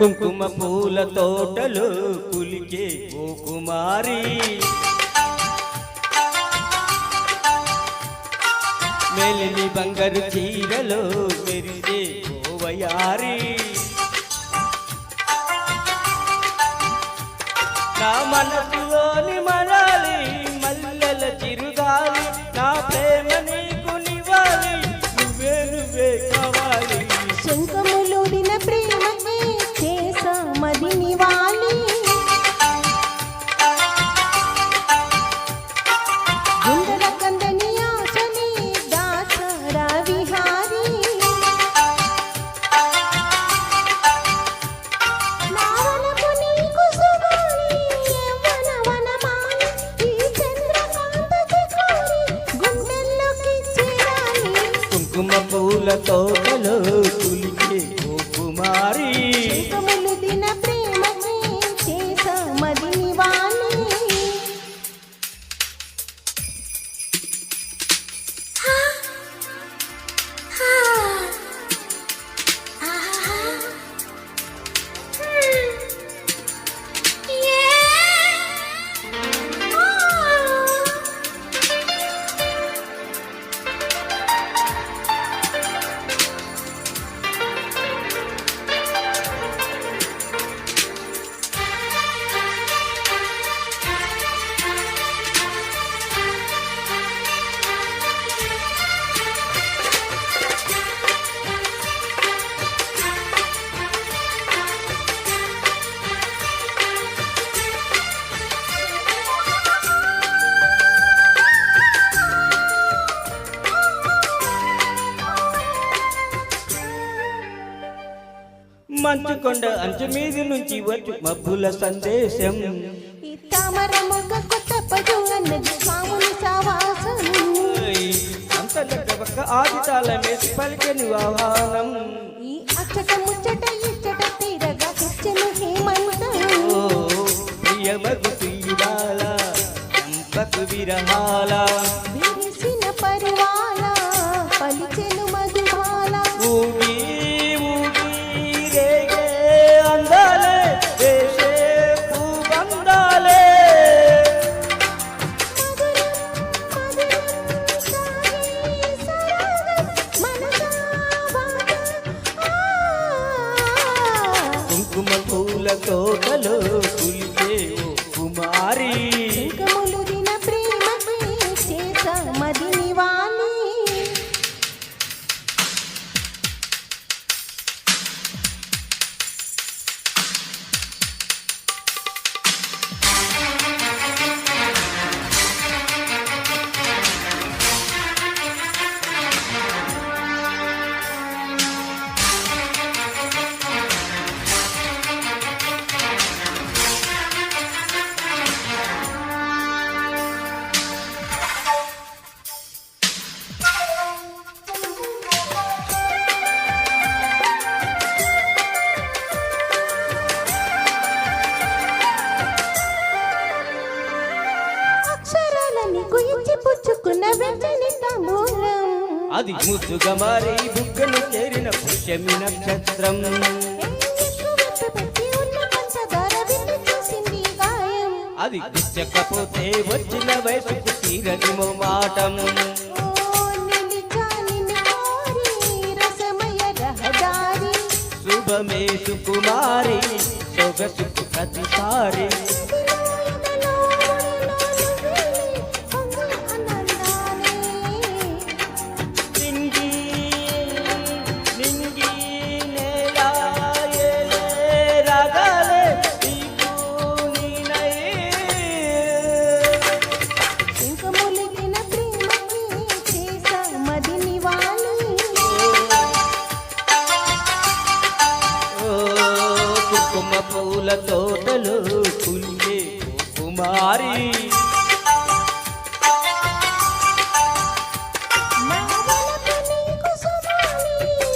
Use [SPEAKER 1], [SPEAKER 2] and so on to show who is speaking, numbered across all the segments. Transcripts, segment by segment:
[SPEAKER 1] కుంకుమ పూల తోటలో పులికే ఓ కుమారి, మెలిని బంగారు చీరలో మెరిసే ఓ వయారి, నా మనసులోని మనాలి మల్లెల చిరుగాలి, నా ప్రేమ నీకు నివాలి, నువ్వే నువ్వే కావాలి.
[SPEAKER 2] శంఖములుడిన ప్రేమకి చేసా మది నివాలి, గుండెల కందని ఆశని దాసరా విహారీ, నావనపు నీకు సుగాలి యవ్వన వనమాలి, ఈ చంద్రకాంతకి కోరి గుండెల్లోకి చేరాలి.
[SPEAKER 1] కుంకుమ పూల తోటలో పులికే ఓ కుమారి,
[SPEAKER 2] శంఖములుడిన ప్రేమకి చేసా మది నివాలి.
[SPEAKER 1] మంచు కొండ అంచు మీది నుంచి వచ్చు మబ్బుల సందేశం,
[SPEAKER 2] ఈ తామరముగ కొత్త పదు అన్నది స్వాముని సావాసం,
[SPEAKER 1] అంత లెక్క పక్క ఆది తాళమేసి పలికెను ఆహ్వానం,
[SPEAKER 2] ఈ అచ్చట ముచ్చట ఇచ్చట తీరగా తెచ్చను హేమంతం.
[SPEAKER 1] ఓ ప్రియమగు తీరాల చంపకు విరహాల,
[SPEAKER 2] విరిసిన పరువాల పలిచెను మధుమాల,
[SPEAKER 1] ఊగి ఊగి రేగే అందాలే వేసే పూబందాలే,
[SPEAKER 2] మధురం మధురం సాగే సరాగం మనసా వాగం.
[SPEAKER 1] కుంకుమ పూల తోటలో పులికే ఓ కుమారి,
[SPEAKER 2] శంఖములుడిన ప్రేమకి చేసా మది నివాలి. అక్షరాలని గురించి పుచ్చుకున్న వెంటనే తాంబూలం,
[SPEAKER 1] అది ముద్దుగా మారి బుగ్గను చేరిన పుష్యమి నక్షత్రం,
[SPEAKER 2] పెట్టి ఉన్న పంచదార విందు చూసింది గాయం.
[SPEAKER 1] అది ఇచ్చకపోతే వచ్చిన వయసుకు తీరని మాటం,
[SPEAKER 2] ఓ నిలిచా నిన్ను కోరి రసమయ రహదారి,
[SPEAKER 1] శుభమే సుకుమారి సొగసుకు ప్రతిసారి,
[SPEAKER 2] ఎదలో ఒడిలో నువ్వే పొంగు ఆనందాలే.
[SPEAKER 1] నింగి నింగి నేల ఏలే రాగాలే నీకు నీనై,
[SPEAKER 2] శంఖములిగిన ప్రేమకి చేసా మది నివాలి.
[SPEAKER 1] ఓ కుంకుమ పూల తోటలో పులికే ఓ కుమారి,
[SPEAKER 2] నావలపు నీకు సుగాలి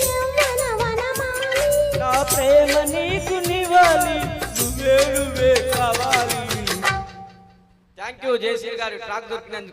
[SPEAKER 2] యవ్వన వనమాలి,
[SPEAKER 1] నా ప్రేమ నీకు నివాలి, నువ్వే నువ్వే కావాలి. థ్యాంక్ యూ జయశ్రీ గారు ట్రాక్ దొరికినందుకు.